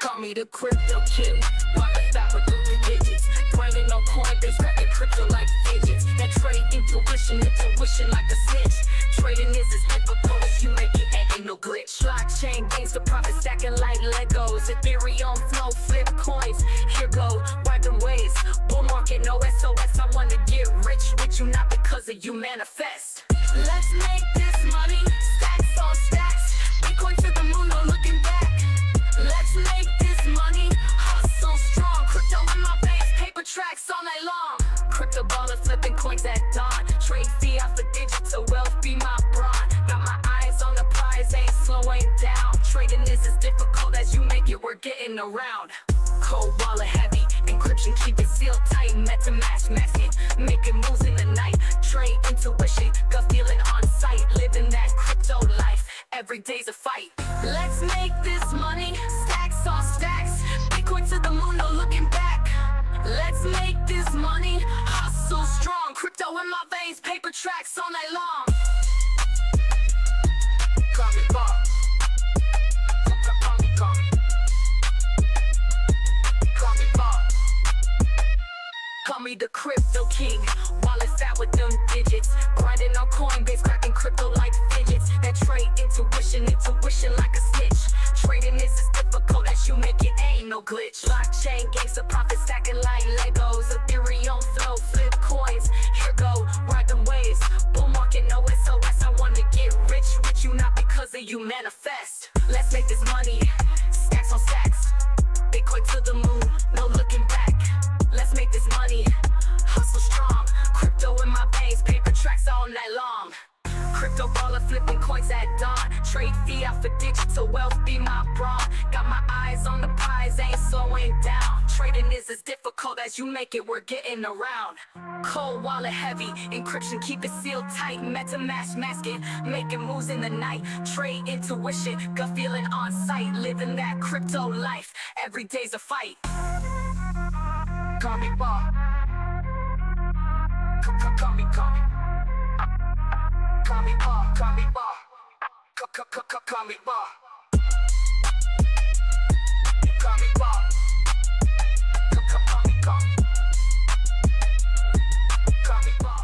Call me the crypto king. Why the stop with the digits? Grinding on Coinbase, cracking crypto like digits. That trade intuition like a snitch. Trading is as difficult as you make it, ain't no glitch. Blockchain gains the profit, stacking like Legos. Ethereum flow, flip coins. Here go, ride them waves. Bull market, no SOS. I wanna get rich with you, not because of you manifest. Let's make this money, stacks on stacks. Bitcoin to the moon, no looking back. Let's make this money, hustle strong. Crypto in my veins, paper tracks all night long. Crypto baller flipping coins at dawn. Trade fiat for digital wealth, be my brawn. Got my eyes on the prize, ain't slowing down. Trading is as difficult as you make it, we're getting around. Cold wallet heavy, encryption keep it sealed tight. MetaMask masking, making moves in the night. Trade intuition, gut feeling on sight. Living that crypto life, every day's a fight. Let's make this money, stacks on stacks. Bitcoin to the moon, no looking back. Let's make this money, hustle strong. Crypto in my veins, paper tracks all night long. Call me Bob. Call me Bob. Call me the crypto king. Wallet's fat with them digits. Grinding on Coinbase, cracking crypto like fidgets. That trade intuition like a snitch. Trading is as difficult as you make it, ain't no glitch. Blockchain gains the profit, stacking like Legos. Ethereum flow, flip coins. Here go, ride them waves. Bull market, no SOS. I wanna get rich with you, not because of you manifest. Let's make this money, stacks on stacks. Bitcoin to the moon, no looking back. Let's make this money, hustle strong. Crypto in my veins, paper tracks all night long. Crypto baller flipping coins at dawn. Trade fiat for digital wealth, be my brawn. Got my eyes on the prize, ain't slowing down. Trading is as difficult as you make it, we're getting around. Cold wallet heavy, encryption keep it sealed tight. MetaMask masking, making moves in the night. Trade intuition, gut feeling on sight. Living that crypto life, every day's a fight. Call me Bob. Call me. Call me Bob. Call me Bob. Call me Bob. Call me Bob. Call me Bob. Call me Bob.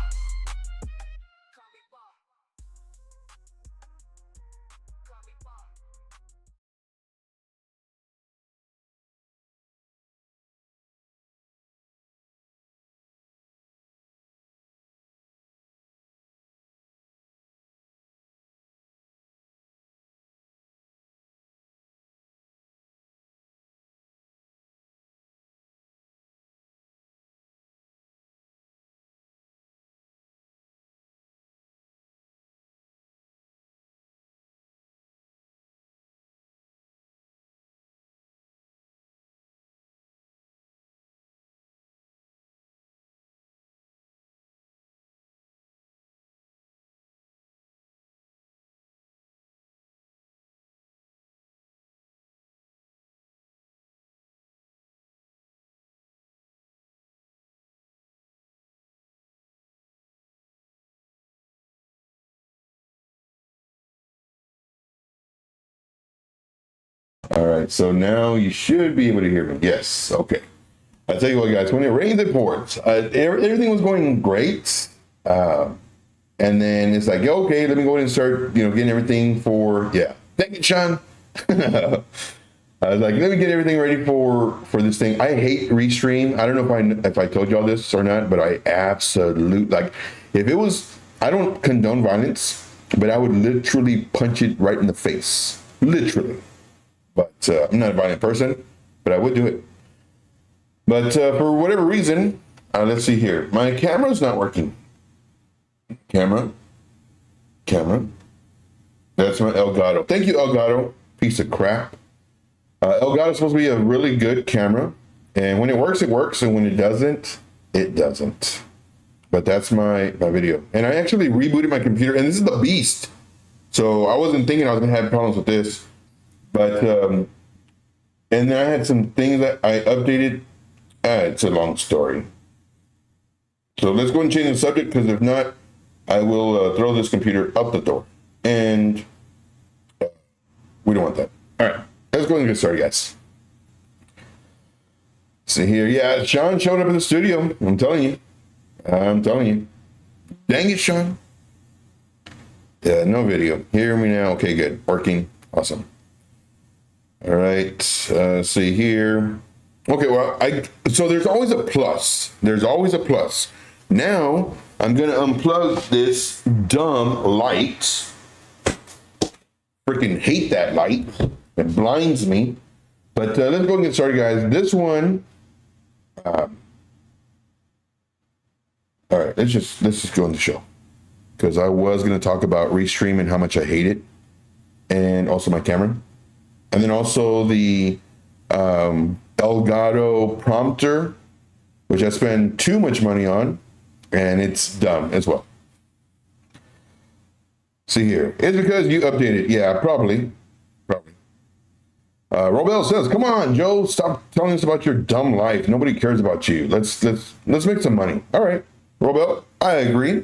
All right, so now you should be able to hear me. Yes, okay. I'll tell you what, guys, when it rained it pours. Everything was going great. And then it's like, okay, let me go ahead and start, getting everything for, Thank you, Sean. I was like, let me get everything ready for this thing. I hate Restream. I don't know if I told y'all this or not, but I absolutely, if it was, I don't condone violence, but I would literally punch it right in the face. Literally. But I'm not a violent person, but I would do it. But for whatever reason, let's see here. My camera's not working. Camera. That's my Elgato. Thank you, Elgato. Piece of crap. Elgato's supposed to be a really good camera. And when it works, it works. And when it doesn't, it doesn't. But that's my video. And I actually rebooted my computer. And this is the beast. So I wasn't thinking I was going to have problems with this. But, and then I had some things that I updated. It's a long story. So let's go and change the subject, because if not, I will throw this computer out the door. And we don't want that. All right, let's go and get started, guys. see here. Yeah, Sean showed up at the studio. I'm telling you. Dang it, Sean. Yeah, no video. Hear me now. Okay, good. Working. Awesome. All right. See here. Okay, well, so there's always a plus. There's always a plus. Now, I'm going to unplug this dumb light. Freaking hate that light. It blinds me. But let's go and get started, guys. This one. All right, let's just go on the show. Because I was going to talk about Restream and how much I hate it. And also my camera. And then also the Elgato prompter, which I spend too much money on. And it's dumb as well. See here. It's because you updated. Yeah, probably. Robel says, "Come on, Joe, stop telling us about your dumb life. Nobody cares about you. Let's make some money." All right, Robel, I agree.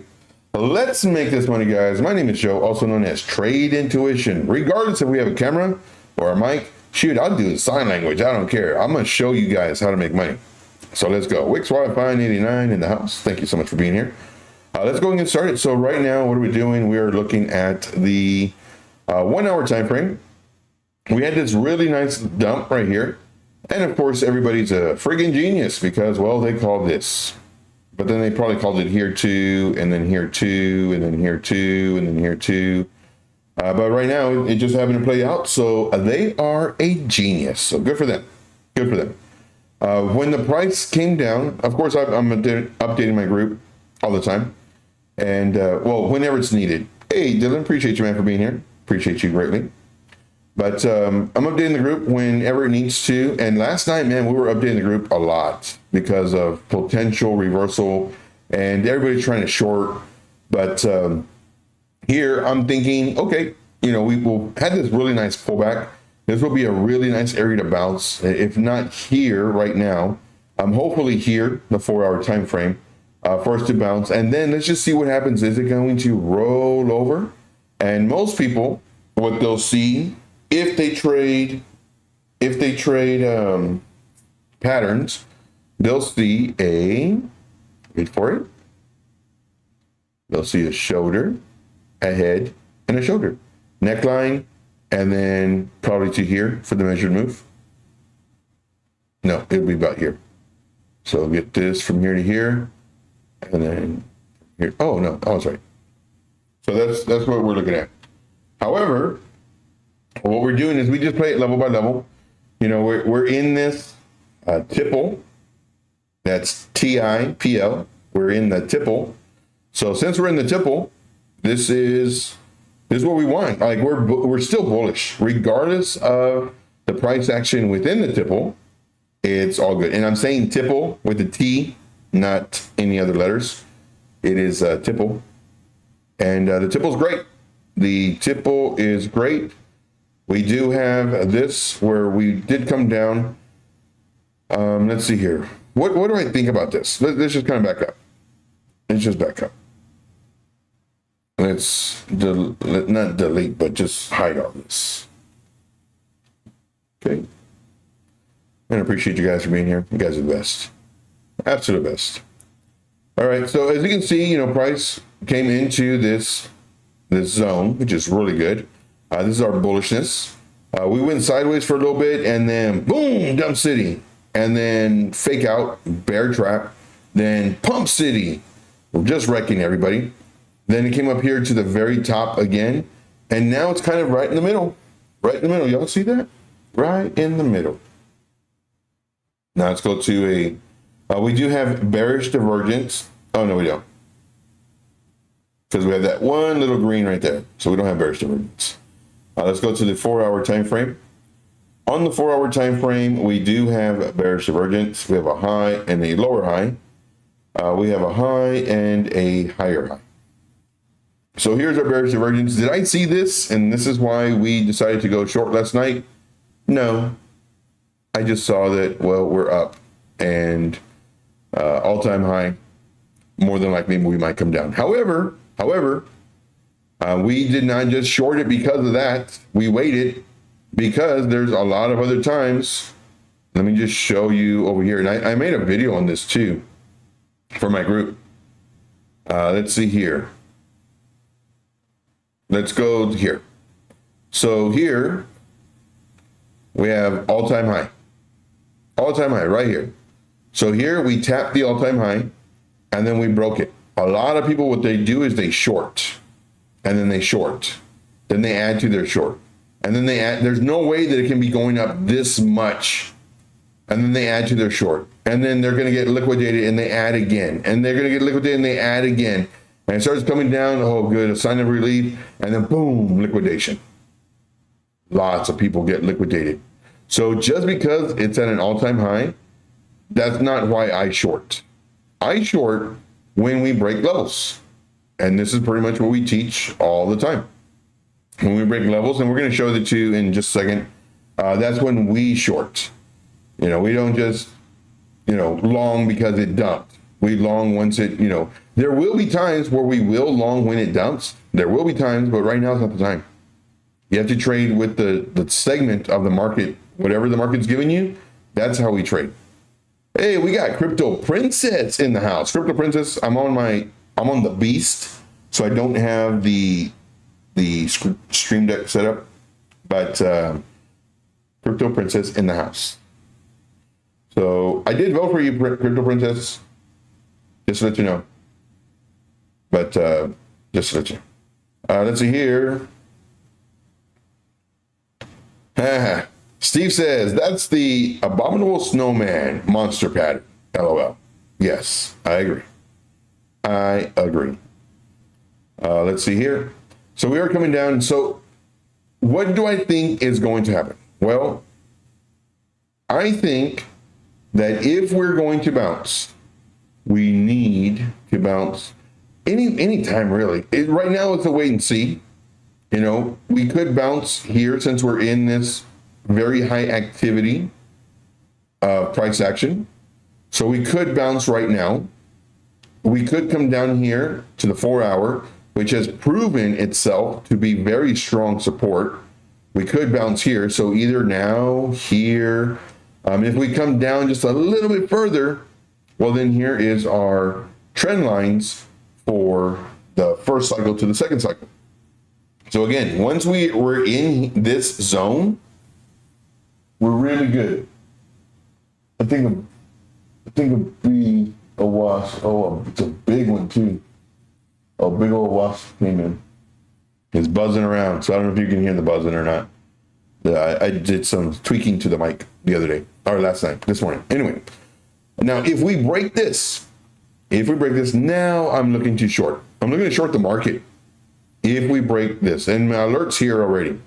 Let's make this money, guys. My name is Joe, also known as Trade Intuition. Regardless if we have a camera or a mic, shoot, I'll do sign language. I don't care. I'm going to show you guys how to make money. So let's go. Wix Wi-Fi 89 in the house. Thank you so much for being here. Let's go and get started. So right now, what are we doing? We are looking at the 1 hour time frame. We had this really nice dump right here. And of course, everybody's a friggin' genius because, well, they called this. But then they probably called it here too, and then here too, and then here too, and then here too. But right now, it just happened to play out. So they are a genius. So good for them. Good for them. When the price came down, of course, I'm updating my group all the time. And, well, whenever it's needed. Hey, Dylan, appreciate you, man, for being here. Appreciate you greatly. But I'm updating the group whenever it needs to. And last night, man, we were updating the group a lot because of potential reversal. And everybody's trying to short. But here, I'm thinking, okay, we will have this really nice pullback. This will be a really nice area to bounce. If not here right now, hopefully here, the 4 hour time frame. For us to bounce, and then let's just see what happens. Is it going to roll over? And most people, what they'll see if they trade patterns, they'll see wait for it. They'll see a shoulder, a head, and a shoulder, neckline, and then probably to here for the measured move. No, it'll be about here. So get this from here to here. And then here, oh no, I was right. So that's what we're looking at. However, what we're doing is we just play it level by level. We're in this tipple. That's TIPL. We're in the tipple. So since we're in the tipple, this is what we want. Like we're still bullish, regardless of the price action within the tipple. It's all good. And I'm saying tipple with the T. Not any other letters. It is tipple. And the tipple's great. The tipple is great. We do have this where we did come down. Let's see here. What do I think about this? Let's just kind of back up. Let's just back up. Let's not delete, but just hide all this. Okay. And I appreciate you guys for being here. You guys are the best. Absolute best. All right, so as you can see, price came into this zone, which is really good. This is our bullishness. We went sideways for a little bit, and then boom, dump city, and then fake out, bear trap, then pump city. We're just wrecking everybody. Then it came up here to the very top again, and now it's kind of right in the middle. Right in the middle. Y'all see that? Right in the middle. Now let's go to a. We do have bearish divergence. Oh, no, we don't. Because we have that one little green right there. So we don't have bearish divergence. Let's go to the 4 hour time frame. On the 4 hour time frame, we do have bearish divergence. We have a high and a lower high. We have a high and a higher high. So here's our bearish divergence. Did I see this? And this is why we decided to go short last night? No. I just saw that, well, we're up. And all-time high, more than likely we might come down. However, we did not just short it because of that. We waited because there's a lot of other times Let me just show you over here. And I made a video on this too for my group. Let's see here. Let's go here. So here we have all-time high. All-time high right here. So here we tapped the all-time high and then we broke it. A lot of people, what they do is they short and then they short. Then they add to their short. And then they add, there's no way that it can be going up this much. And then they add to their short. And then they're going to get liquidated and they add again. And they're going to get liquidated and they add again. And it starts coming down. Oh, good. A sign of relief. And then boom, liquidation. Lots of people get liquidated. So just because it's at an all-time high, that's not why I short. I short when we break levels. And this is pretty much what we teach all the time. When we break levels, and we're going to show the two in just a second, that's when we short. You know, we don't just, you know, long because it dumped. We long once it, you know, there will be times where we will long when it dumps. There will be times, but right now is not the time. You have to trade with the segment of the market, whatever the market's giving you. That's how we trade. Hey, we got Crypto Princess in the house. Crypto Princess, I'm on the beast, so I don't have the stream deck set up, but Crypto Princess in the house. So I did vote for you, Crypto Princess, just to let you know. But just to let you know. Let's see here. Steve says, that's the abominable snowman monster pattern. LOL. Yes, I agree. I agree. Let's see here. So we are coming down. So what do I think is going to happen? Well, I think that if we're going to bounce, we need to bounce any time really. Right now it's a wait and see. You know, we could bounce here since we're in this very high activity price action. So we could bounce right now. We could come down here to the 4 hour, which has proven itself to be very strong support. We could bounce here. So either now, here. If we come down just a little bit further, well, then here is our trend lines for the first cycle to the second cycle. So again, once we're in this zone, we're really good. I think it'd be a wasp. Oh, it's a big one too. A big old wasp came in. It's buzzing around. So I don't know if you can hear the buzzing or not. I did some tweaking to the mic the other day, or this morning. Anyway, now if we break this, now I'm looking to short. I'm looking to short the market. If we break this, and my alert's here already.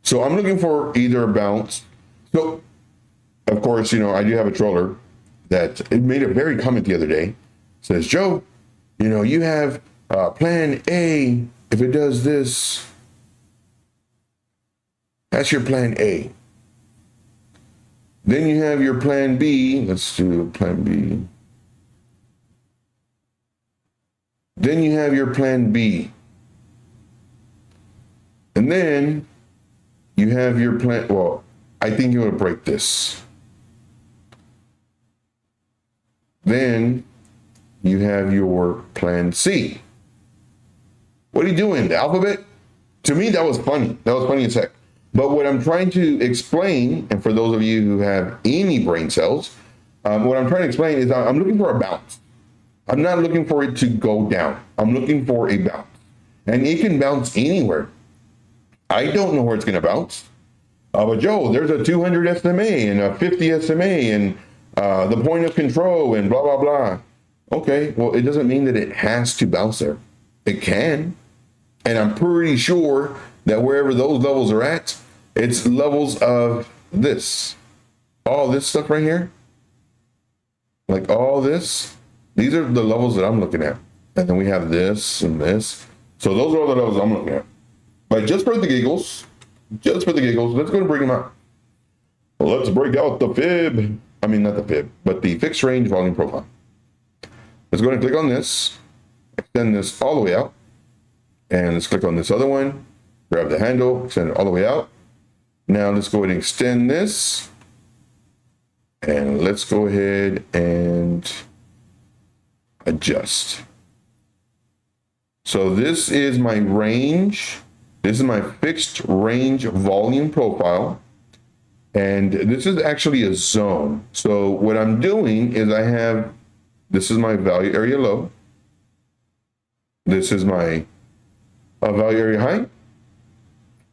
So I'm looking for either a bounce. So, of course, you know, I do have a troller that it made a very comment the other day. Says, Joe, you know, you have plan A. If it does this, that's your plan A. Then you have your plan B. Let's do plan B. Then you have your plan B. And then you have your plan. Well, I think you're going to break this. Then you have your plan C. What are you doing? The alphabet? To me, that was funny. That was funny as heck. But what I'm trying to explain, and for those of you who have any brain cells, what I'm trying to explain is I'm looking for a bounce. I'm not looking for it to go down. I'm looking for a bounce. And it can bounce anywhere. I don't know where it's going to bounce. But Joe, there's a 200 SMA and a 50 SMA and the point of control and blah, blah, blah. Okay, well, it doesn't mean that it has to bounce there. It can. And I'm pretty sure that wherever those levels are at, it's levels of this. All this stuff right here. Like all this. These are the levels that I'm looking at. And then we have this and this. So those are all the levels I'm looking at. But just for the giggles, let's go and bring them out. Well, let's break out the fib. I mean, not the fib, but the fixed range volume profile. Let's go ahead and click on this, extend this all the way out. And let's click on this other one, grab the handle, extend it all the way out. Now let's go ahead and extend this And let's go ahead and adjust. So this is my range. This is my fixed range volume profile. And this is actually a zone. So what I'm doing is this is my value area low. This is my value area high.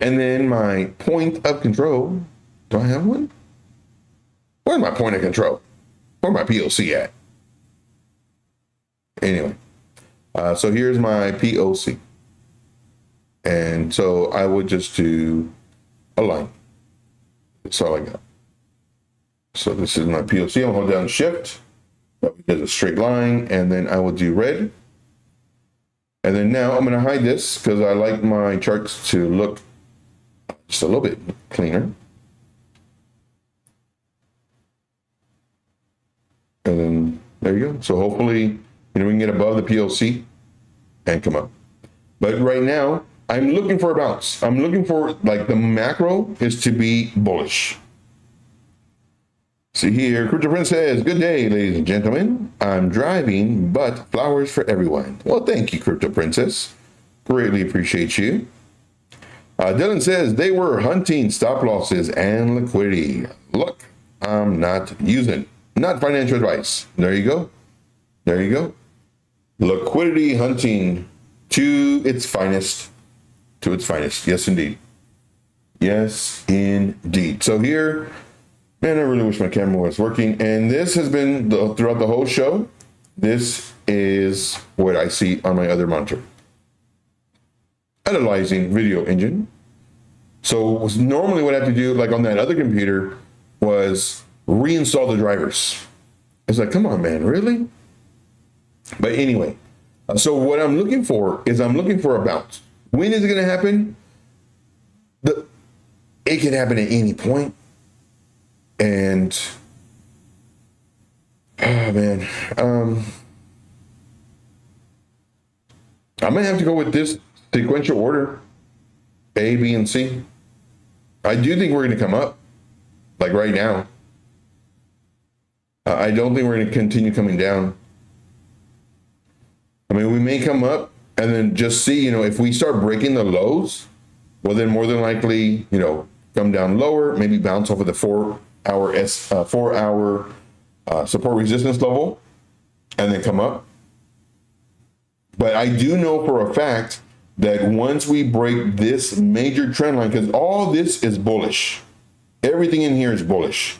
And then my point of control. Do I have one? Where's my point of control? Where's my POC at? Anyway, so here's my POC. And so I would just do align. That's all I got. So this is my POC. I'm gonna hold down shift. That does a straight line, and then I will do red. And then now I'm gonna hide this because I like my charts to look just a little bit cleaner. And then there you go. So hopefully, we can get above the POC and come up. But right now, I'm looking for a bounce. I'm looking for, like, the macro is to be bullish. See here, Crypto Prince says, good day, ladies and gentlemen. I'm driving, but flowers for everyone. Well, thank you, Crypto Princess. Greatly appreciate you. Dylan says, they were hunting stop losses and liquidity. Look, I'm not using, not financial advice. There you go. There you go. Liquidity hunting to its finest. To its finest. Yes, indeed. Yes, indeed. So here, man, I really wish my camera was working. And this has been throughout the whole show. This is what I see on my other monitor. Analyzing video engine. So normally what I have to do, like on that other computer, was reinstall the drivers. It's like, come on, man, really? But anyway, so what I'm looking for is I'm looking for a bounce. When is it going to happen? It can happen at any point. And, oh man, I might have to go with this sequential order, A, B, and C. I do think we're going to come up, like right now. I don't think we're going to continue coming down. I mean, we may come up and then just see, if we start breaking the lows, well, then more than likely, come down lower, maybe bounce off of the 4-hour support resistance level and then come up. But I do know for a fact that once we break this major trend line, because all this is bullish, everything in here is bullish.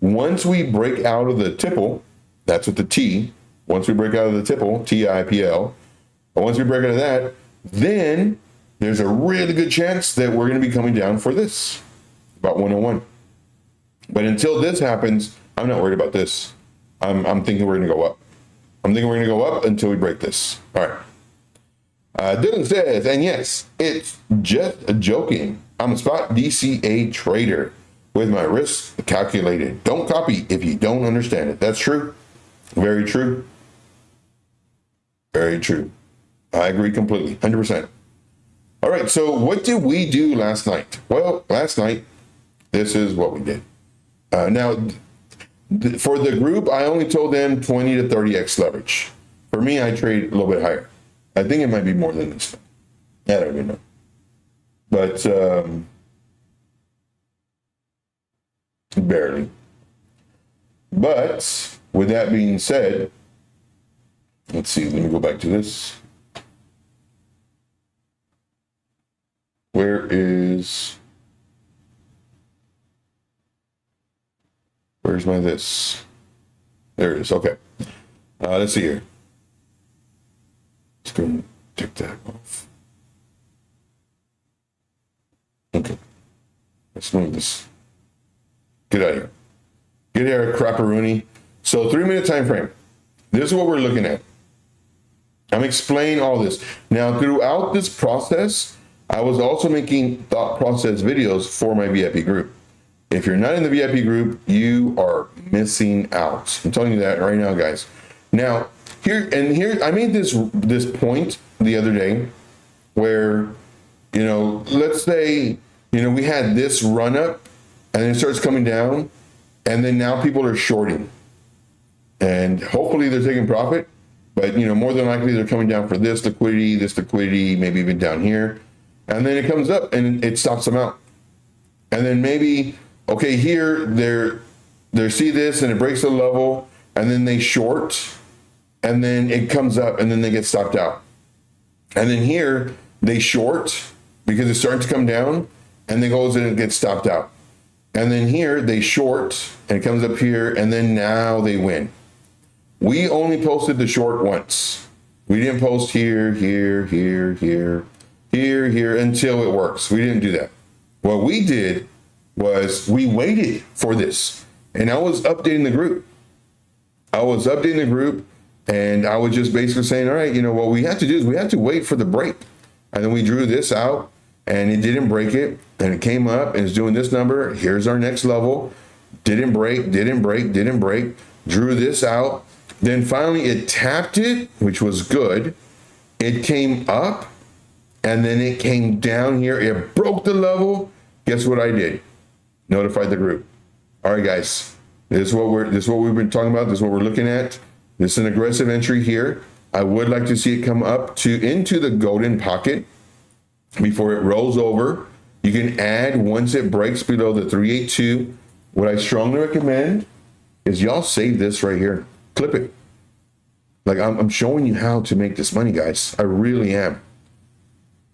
Once we break out of the tipple, that's with the T, once we break out of the tipple, TIPL, and once we break out of that, then there's a really good chance that we're going to be coming down for this, about 101. But until this happens, I'm not worried about this. I'm thinking we're going to go up. I'm thinking we're going to go up until we break this. All right. Dylan says, and yes, it's just joking. I'm a spot DCA trader with my risk calculated. Don't copy if you don't understand it. That's true. Very true. Very true. I agree completely. 100%. All right. So what did we do last night? Well, last night, this is what we did. Now, for the group, I only told them 20 to 30x leverage. For me, I trade a little bit higher. I think it might be more than this. I don't even know. But barely. But with that being said, let's see, let me go back to this. Where's my this? There it is. Okay. Let's see here. Let's go and take that off. Okay. Let's move this. Get out of here. Get out of here, crapperoonie. So 3-minute time frame. This is what we're looking at. I'm explaining all this. Now, throughout this process, I was also making thought process videos for my VIP group. If you're not in the VIP group, you are missing out. I'm telling you that right now, guys. Now, here, I made this point the other day where, let's say, we had this run up and then it starts coming down And then now people are shorting. And hopefully they're taking profit, but more than likely they're coming down for this liquidity, maybe even down here. And then it comes up and it stops them out. And then maybe, okay, here they see this and it breaks the level, and then they short, and then it comes up and then they get stopped out. And then here they short because it's starting to come down, and then goes and it gets stopped out. And then here they short and it comes up here, and then now they win. We only posted the short once. We didn't post here until it works. We didn't do that. What we did was we waited for this, and I was updating the group. And I was just basically saying, all right, what we have to do is we have to wait for the break. And then we drew this out, and it didn't break it, and it came up and it's doing this number. Here's our next level. Didn't break. Drew this out. Then finally it tapped it, which was good. It came up, and then it came down here. It broke the level. Guess what I did? Notified the group. All right, guys, this is what we've been talking about. This is what we're looking at. This is an aggressive entry here. I would like to see it come up into the golden pocket before it rolls over. You can add once it breaks below the 382. What I strongly recommend is y'all save this right here. Clip it. Like I'm showing you how to make this money, guys. I really am.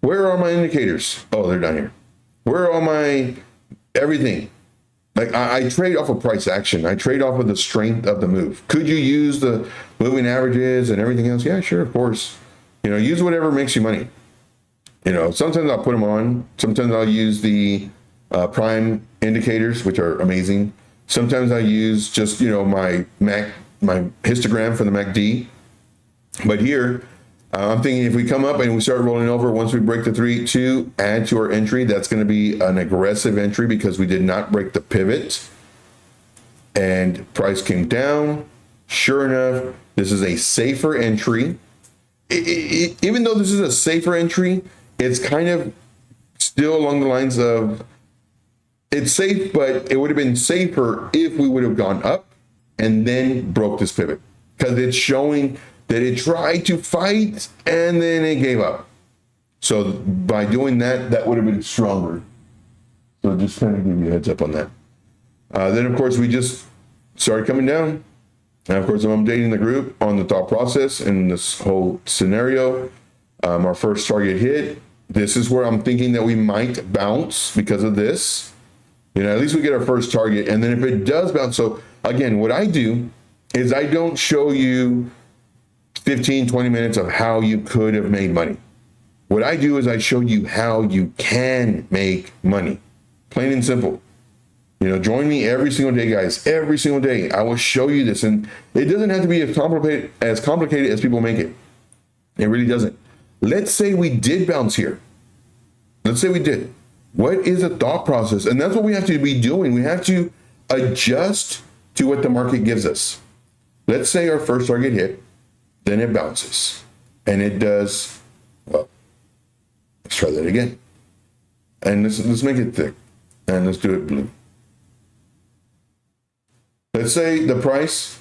Where are my indicators? Oh, they're down here. Where are all my everything? Like I trade off of price action. I trade off of the strength of the move. Could you use the moving averages and everything else? Yeah, sure, of course. Use whatever makes you money. Sometimes I'll put them on. Sometimes I'll use the prime indicators, which are amazing. Sometimes I use just, my histogram for the MACD. But here, I'm thinking if we come up and we start rolling over, once we break the 382, add to our entry. That's going to be an aggressive entry because we did not break the pivot. And price came down. Sure enough, this is a safer entry. Even though this is a safer entry, it's kind of still along the lines of it's safe, but it would have been safer if we would have gone up and then broke this pivot, because it's showing that it tried to fight and then it gave up. So by doing that, that would have been stronger. So just kind of give you a heads up on that. Then of course we just started coming down. And of course I'm updating the group on the thought process and this whole scenario. Our first target hit. This is where I'm thinking that we might bounce because of this. At least we get our first target. And then if it does bounce, so again, what I do is I don't show you 15, 20 minutes of how you could have made money. What I do is I show you how you can make money. Plain and simple. Join me every single day, guys. Every single day. I will show you this. And it doesn't have to be as complicated as people make it. It really doesn't. Let's say we did bounce here. Let's say we did. What is a thought process? And that's what we have to be doing. We have to adjust to what the market gives us. Let's say our first target hit, then it bounces. And it does, well, let's try that again. And let's make it thick. And let's do it blue. Let's say the price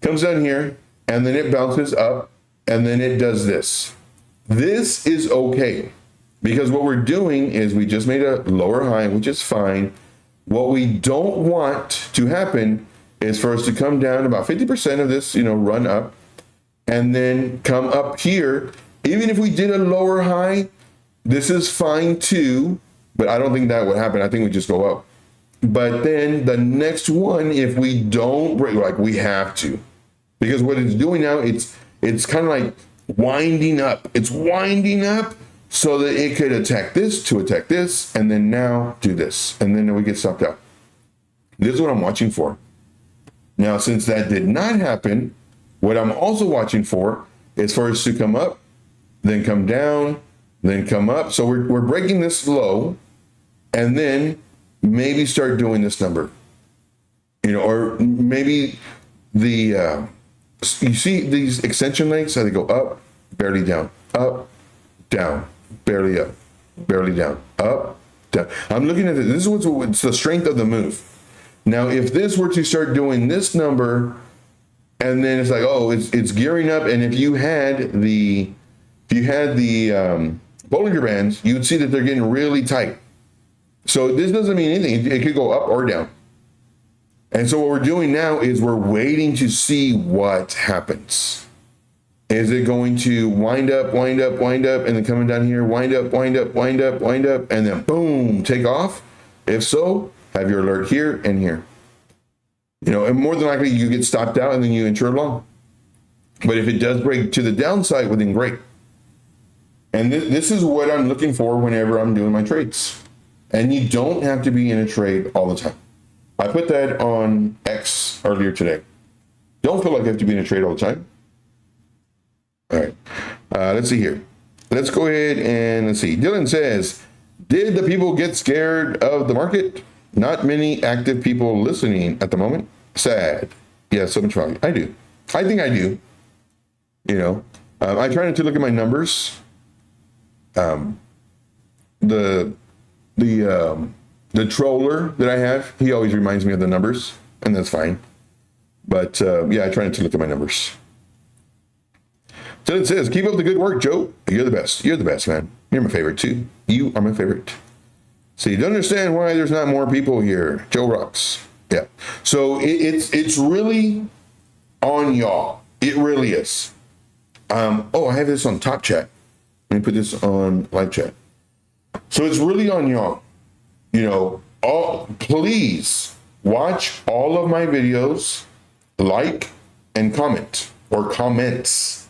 comes down here, and then it bounces up, and then it does this. This is okay, because what we're doing is we just made a lower high, which is fine. What we don't want to happen is for us to come down about 50% of this, run up, and then come up here. Even if we did a lower high, this is fine too, but I don't think that would happen. I think we just go up. But then the next one, if we don't break, like we have to, because what it's doing now, it's kind of like winding up. It's winding up so that it could attack this to attack this, and then now do this, and then we get stopped out. This is what I'm watching for. Now, since that did not happen, what I'm also watching for is for us to come up, then come down, then come up. So we're breaking this low, and then maybe start doing this number, or maybe the, you see these extension lengths, how they go up, barely down, up, down, barely up, barely down, up, down. I'm looking at it. This is what's the strength of the move. Now, if this were to start doing this number, and then it's like, oh, it's gearing up, and if you had the Bollinger Bands, you'd see that they're getting really tight. So this doesn't mean anything. It could go up or down. And so what we're doing now is we're waiting to see what happens. Is it going to wind up, and then coming down here, wind up, and then boom, take off? If so, have your alert here and here. And more than likely you get stopped out and then you enter long. But if it does break to the downside, well, then great. And this is what I'm looking for whenever I'm doing my trades. And you don't have to be in a trade all the time. I put that on X earlier today. Don't feel like you have to be in a trade all the time. All right. Let's see here. Let's go ahead and let's see. Dylan says, did the people get scared of the market? Not many active people listening at the moment. Sad. Yeah, so much value. I do. I think I do. I try not to look at my numbers. The troller that I have, he always reminds me of the numbers, and that's fine. But yeah, I try not to look at my numbers. So it says, keep up the good work, Joe. You're the best. You're the best, man. You're my favorite too. You are my favorite. So you don't understand why there's not more people here. Joe rocks. Yeah. So it's really on y'all. It really is. Oh, I have this on top chat. Let me put this on live chat. So it's really on y'all. Please watch all of my videos, like and comment or comments.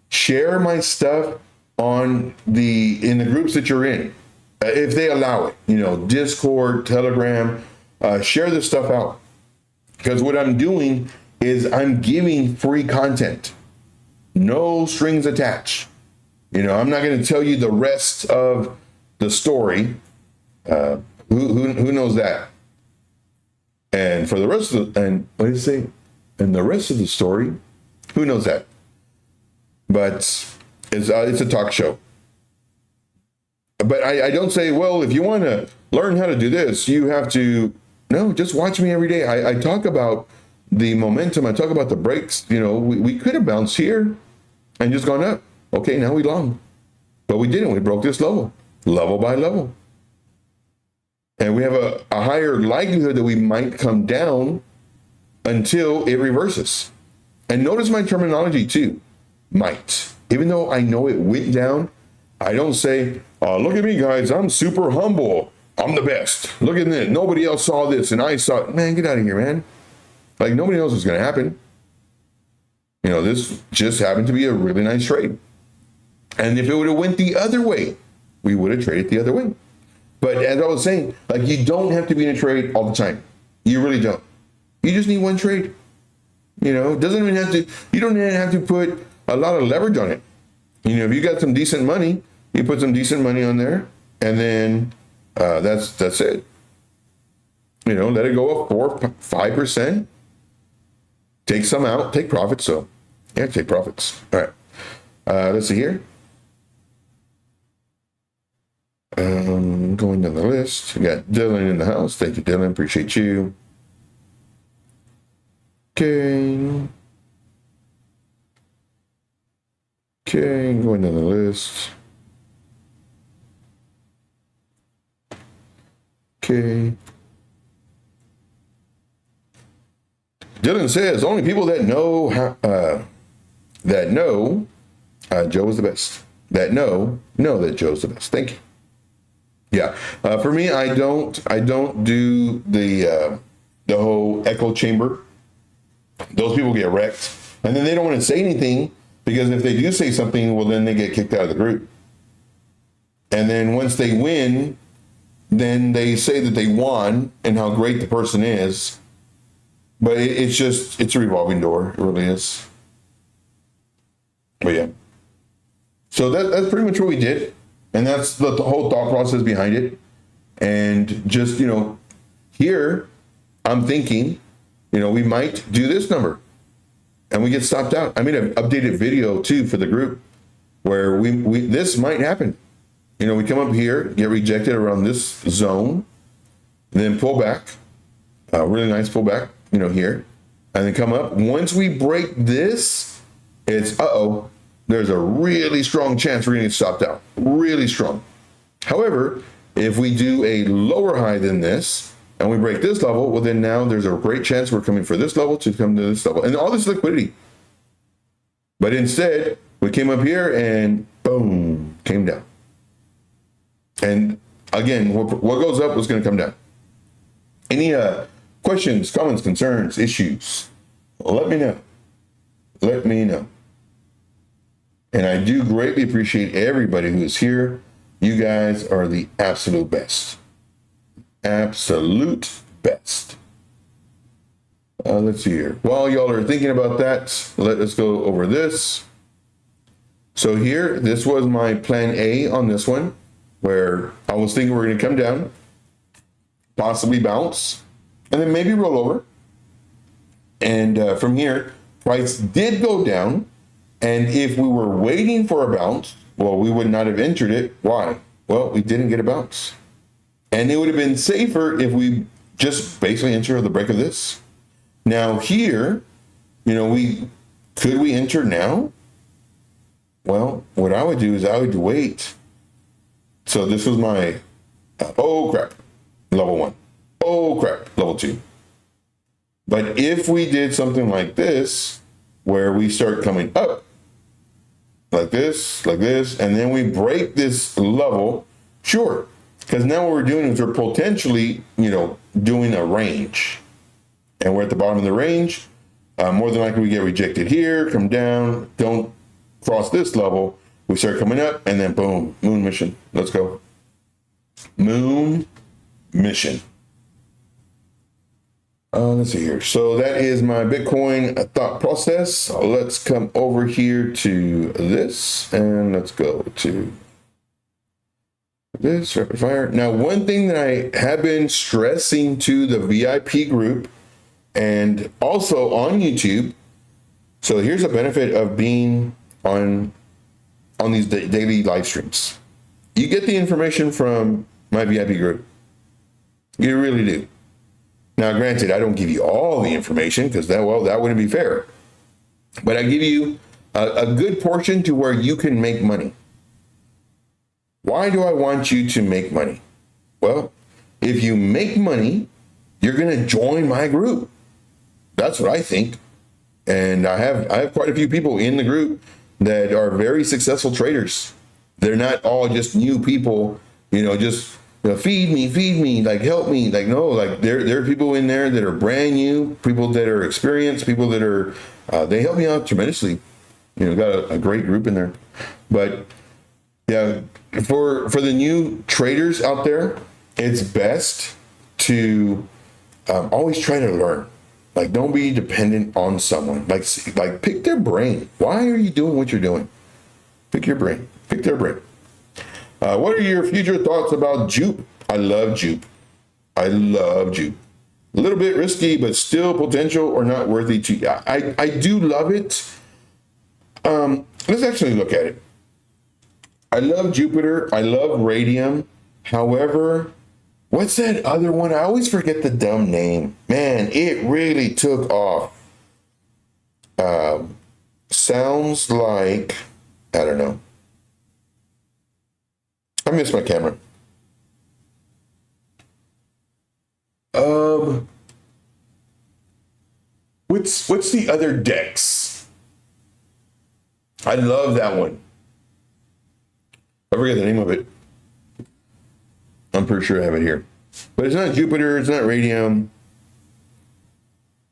Share my stuff in the groups that you're in, if they allow it. Discord, Telegram. Share this stuff out, because what I'm doing is I'm giving free content, no strings attached. I'm not going to tell you the rest of the story. Who knows that? And for the rest of what did it say? And the rest of the story, who knows that? But it's a talk show. But I don't say, well, if you want to learn how to do this, you have to. No, just watch me every day. I talk about the momentum. I talk about the breaks. We could have bounced here and just gone up. Okay, now we long. But we didn't. We broke this level by level. And we have a higher likelihood that we might come down until it reverses. And notice my terminology too, might. Even though I know it went down, I don't say, look at me, guys. I'm super humble. I'm the best. Look at this. Nobody else saw this, and I saw it. Man, get out of here, man. Like, nobody knows what's going to happen. This just happened to be a really nice trade. And if it would have went the other way, we would have traded the other way. But as I was saying, like, you don't have to be in a trade all the time. You really don't. You just need one trade. It doesn't even have to, you don't even have to put a lot of leverage on it. If you got some decent money, you put some decent money on there, and then that's it. Let it go up 4-5%. Take some out, take profits. So yeah, take profits. All right. Let's see here. Going down the list. We got Dylan in the house. Thank you, Dylan. Appreciate you. Okay. Going down the list. Okay. Dylan says only people that know Joe is the best. That know that Joe's the best. Thank you. Yeah. For me, I don't do the whole echo chamber. Those people get wrecked, and then they don't want to say anything, because if they do say something, well, then they get kicked out of the group. And then once they win, then they say that they won and how great the person is. But it's a revolving door. It really is. But yeah. So that's pretty much what we did. And that's the whole thought process behind it. And just, here I'm thinking, we might do this number and we get stopped out. I made an updated video too for the group where we this might happen. We come up here, get rejected around this zone, and then pull back, Really nice pullback, here. And then come up. Once we break this, it's, there's a really strong chance we're going to get stopped out. Really strong. However, if we do a lower high than this, and we break this level, well, then now there's a great chance we're coming for this level to come to this level. And all this liquidity. But instead, we came up here and boom, came down. And again, what goes up is going to come down. Any questions, comments, concerns, issues? Let me know. Let me know. And I do greatly appreciate everybody who is here. You guys are the absolute best. Absolute best. Let's see here. While y'all are thinking about that, let us go over this. So here, this was my plan A on this one, where I was thinking we're going to come down, possibly bounce, and then maybe roll over. And from here, price did go down. And if we were waiting for a bounce, well, we would not have entered it. Why? Well, we didn't get a bounce. And it would have been safer if we just basically enter the break of this. Now here, could we enter now? Well, what I would do is I would wait. So this was my, oh crap, level 1. Oh crap, level 2. But if we did something like this, where we start coming up, like this, and then we break this level, sure. Because now what we're doing is we're potentially, doing a range. And we're at the bottom of the range. More than likely we get rejected here, come down, don't cross this level. We start coming up, and then boom, moon mission. Let's go. Moon mission. Let's see here. So that is my Bitcoin thought process. Let's come over here to this, and let's go to this rapid fire. Now, one thing that I have been stressing to the VIP group and also on YouTube. So here's a benefit of being on these daily live streams. You get the information from my VIP group. You really do. Now, granted, I don't give you all the information because that wouldn't be fair. But I give you a good portion to where you can make money. Why do I want you to make money? Well, if you make money, you're going to join my group. That's what I think. And I have quite a few people in the group that are very successful traders. They're not all just new people, feed me, like help me. Like, no, like there are people in there that are brand new, people that are experienced, people that are, they help me out tremendously. Got a great group in there. But yeah, for the new traders out there, it's best to always try to learn. Like, don't be dependent on someone. Like pick their brain. Why are you doing what you're doing? Pick your brain. Pick their brain. What are your future thoughts about Jupe? I love Jupe. A little bit risky, but still potential or not worthy to. I do love it. Let's actually look at it. I love Jupiter. I love Radium. However, what's that other one? I always forget the dumb name. Man, it really took off. Sounds like, I don't know. I missed my camera. What's the other Dex? I love that one. I forget the name of it. I'm pretty sure I have it here. But it's not Jupiter, it's not Radium.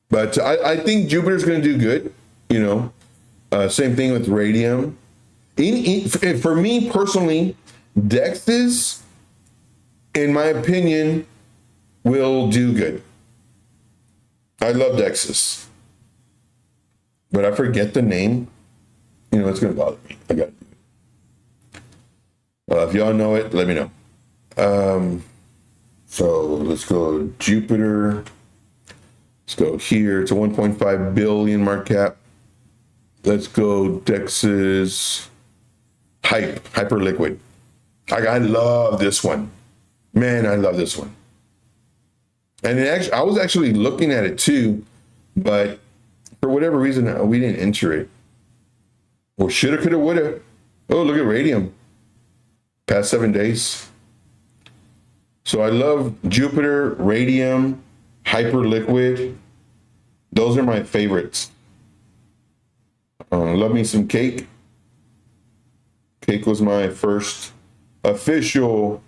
But I think Jupiter's going to do good. Same thing with Radium. For me personally, Dexes, in my opinion, will do good. I love Dexes. But I forget the name. It's going to bother me. I got to do it. If y'all know it, let me know. So let's go Jupiter. Let's go here. It's a 1.5 billion market cap. Let's go Dexes. Hyperliquid. I love this one. Man, I love this one. And I was actually looking at it too, but for whatever reason, we didn't enter it. Or shoulda, coulda, woulda. Oh, look at radium. Past 7 days. So I love Jupiter, radium, hyperliquid. Those are my favorites. Love me some cake. Cake was my first official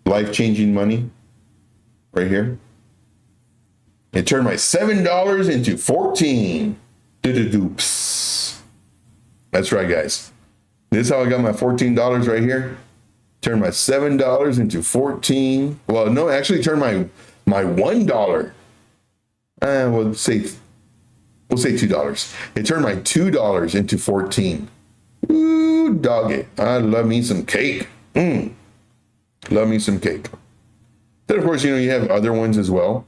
life-changing money right here. It turned my $7 into 14. Do-do-doops. That's right, guys. This is how I got my $14 right here. Turned my $7 into 14. Well, no, actually turned my $1. We'll say $2. It turned my $2 into 14. Ooh, dog it. I love me some cake. Love me some cake. Then, of course, you have other ones as well.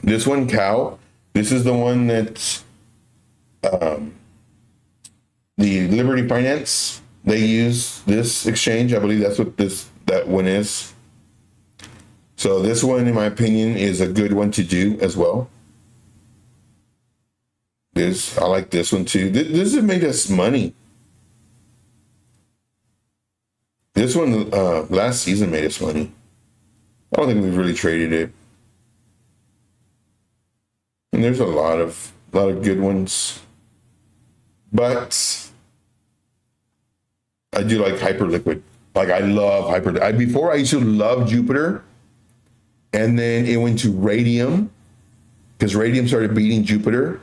This one, cow. This is the one that's the Liberty Finance. They use this exchange. I believe that's what that one is. So this one, in my opinion, is a good one to do as well. I like this one too. This has made us money. This one last season made us money. I don't think we've really traded it. And there's a lot of good ones. But I do like hyperliquid. Like I love hyperliquid. Before I used to love Jupiter. And then it went to radium. Because radium started beating Jupiter.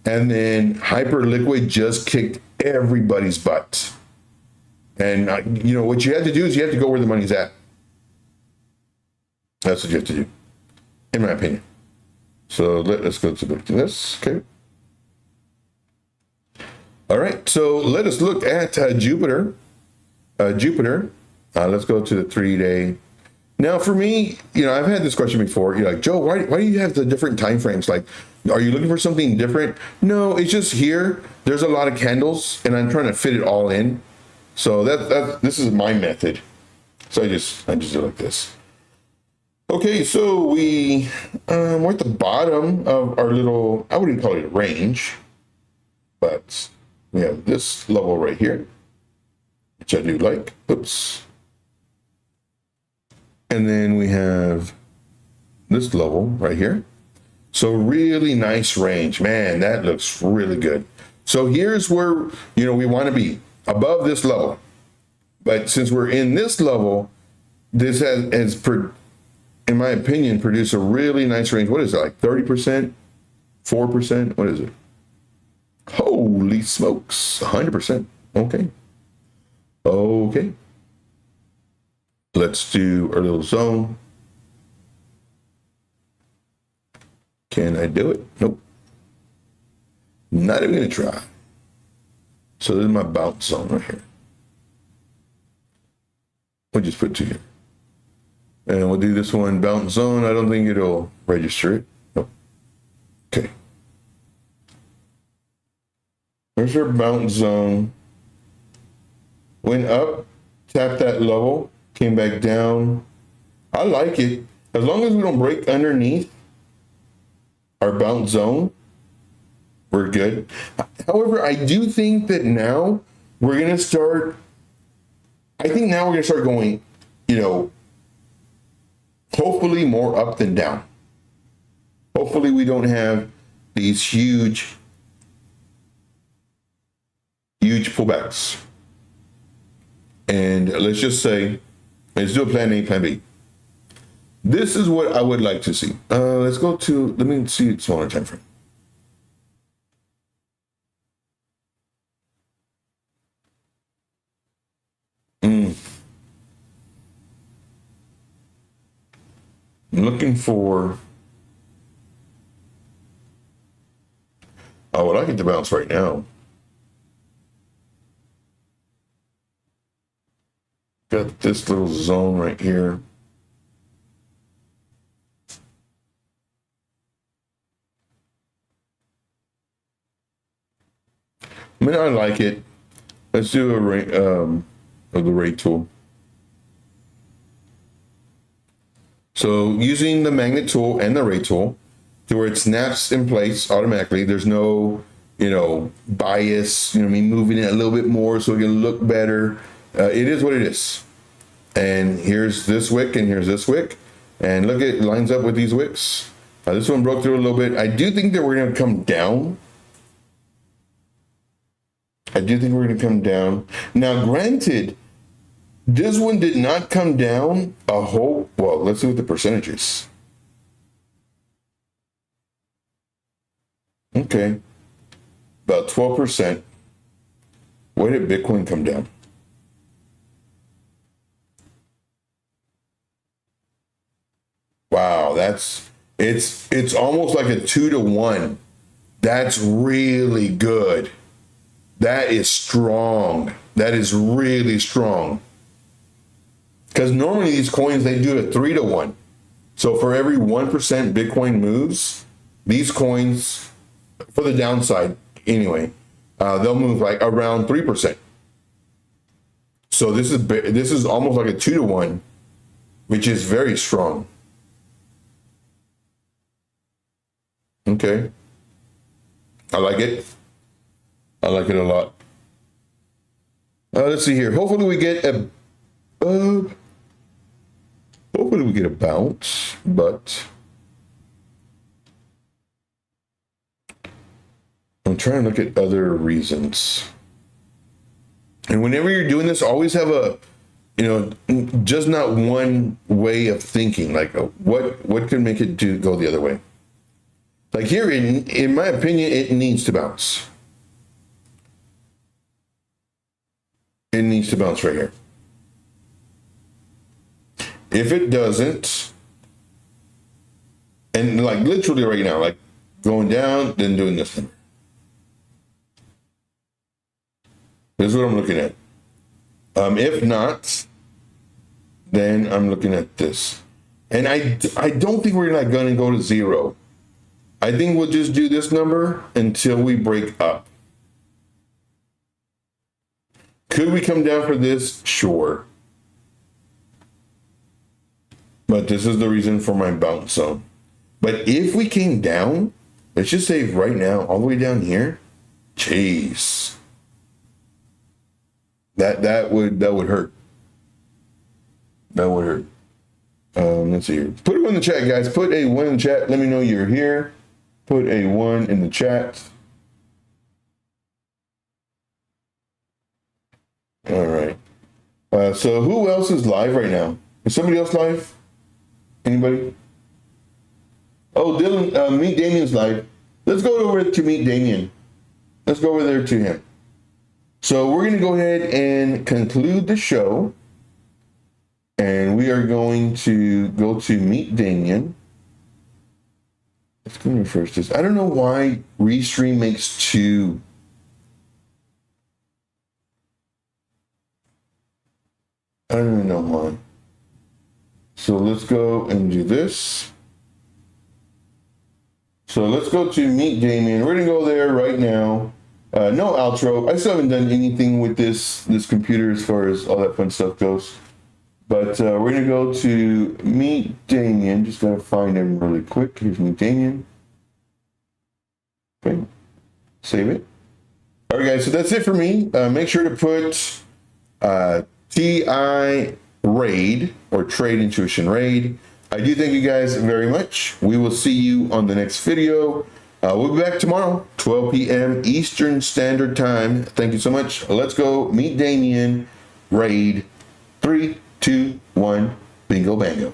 And then hyperliquid just kicked everybody's butt. And what you have to do is you have to go where the money's at. That's what you have to do, in my opinion. So let's go to this. Okay. All right. So let us look at Jupiter. Let's go to the 3-day. Now, for me, I've had this question before. You're like, Joe, why do you have the different time frames? Like, are you looking for something different? No, it's just here. There's a lot of candles, and I'm trying to fit it all in. So this is my method. So I just do like this. Okay, so we're at the bottom of our little, I wouldn't call it a range, but we have this level right here, which I do like. Oops. And then we have this level right here. So really nice range. Man, that looks really good. So here's where, we want to be above this level. But since we're in this level, this has in my opinion, produced a really nice range. What is it, like 30%? 4%? What is it? Holy smokes, 100%. Okay. Okay. Let's do our little zone. Can I do it? Nope. Not even gonna try. So this is my bounce zone right here. We'll just put 2 here. And we'll do this one, bounce zone. I don't think it'll register it. Nope. Okay. There's our bounce zone. Went up, tapped that level, came back down. I like it. As long as we don't break underneath our bounce zone, we're good. However, I do think that now we're going to start, going, hopefully more up than down. Hopefully we don't have these huge pullbacks. And let's just say, let's do a plan A, plan B. This is what I would like to see. Let's go to, let me see smaller time frame. I'm looking for, well, I get to bounce right now. Got this little zone right here. I mean, I like it. Let's do a rate of the rate tool. So using the magnet tool and the ray tool to where it snaps in place automatically. There's no, bias, me moving it a little bit more so it can look better. It is what it is. And here's this wick and here's this wick. And look, it lines up with these wicks. This one broke through a little bit. I do think that we're going to come down. Now, granted, this one did not come down a whole, well, let's see what the percentages. Okay, about 12%. Where did Bitcoin come down? Wow, it's almost like a 2-to-1. That's really good. That is strong. That is really strong. Because normally these coins, they do a 3-to-1. So for every 1% Bitcoin moves, these coins, for the downside anyway, they'll move like around 3%. So this is almost like a 2-to-1, which is very strong. Okay. I like it. I like it a lot. Let's see here. Hopefully we get a bounce, but I'm trying to look at other reasons. And whenever you're doing this, always have a, just not one way of thinking. Like what could make it go the other way? Like here, in my opinion, it needs to bounce. It needs to bounce right here. If it doesn't, and like literally right now, like going down, then doing this thing. This is what I'm looking at. If not, then I'm looking at this. And I don't think we're not going to go to 0. I think we'll just do this number until we break up. Could we come down for this? Sure. But this is the reason for my bounce zone. But if we came down, let's just say right now, all the way down here, jeez. That would hurt. That would hurt. Let's see here. Put it in the chat, guys. Put a 1 in the chat. Let me know you're here. Put a 1 in the chat. All right. So who else is live right now? Is somebody else live? Anybody? Oh, Dylan, Meet Damien's live. Let's go over to Meet Damien. Let's go over there to him. So we're going to go ahead and conclude the show. And we are going to go to Meet Damien. Let's go refresh this. I don't know why Restream makes 2. I don't even know why. So let's go and do this. So let's go to Meet Damien. We're going to go there right now. No outro. I still haven't done anything with this computer as far as all that fun stuff goes. But we're going to go to Meet Damien. Just got to find him really quick. Here's Meet Damien. Okay. Save it. All right, guys. So that's it for me. Make sure to put TI RAID or Trade Intuition RAID. I do thank you guys very much. We will see you on the next video. We'll be back tomorrow, 12 p.m. Eastern Standard Time. Thank you so much. Let's go Meet Damien RAID. 3, 2, 1. Bingo bango.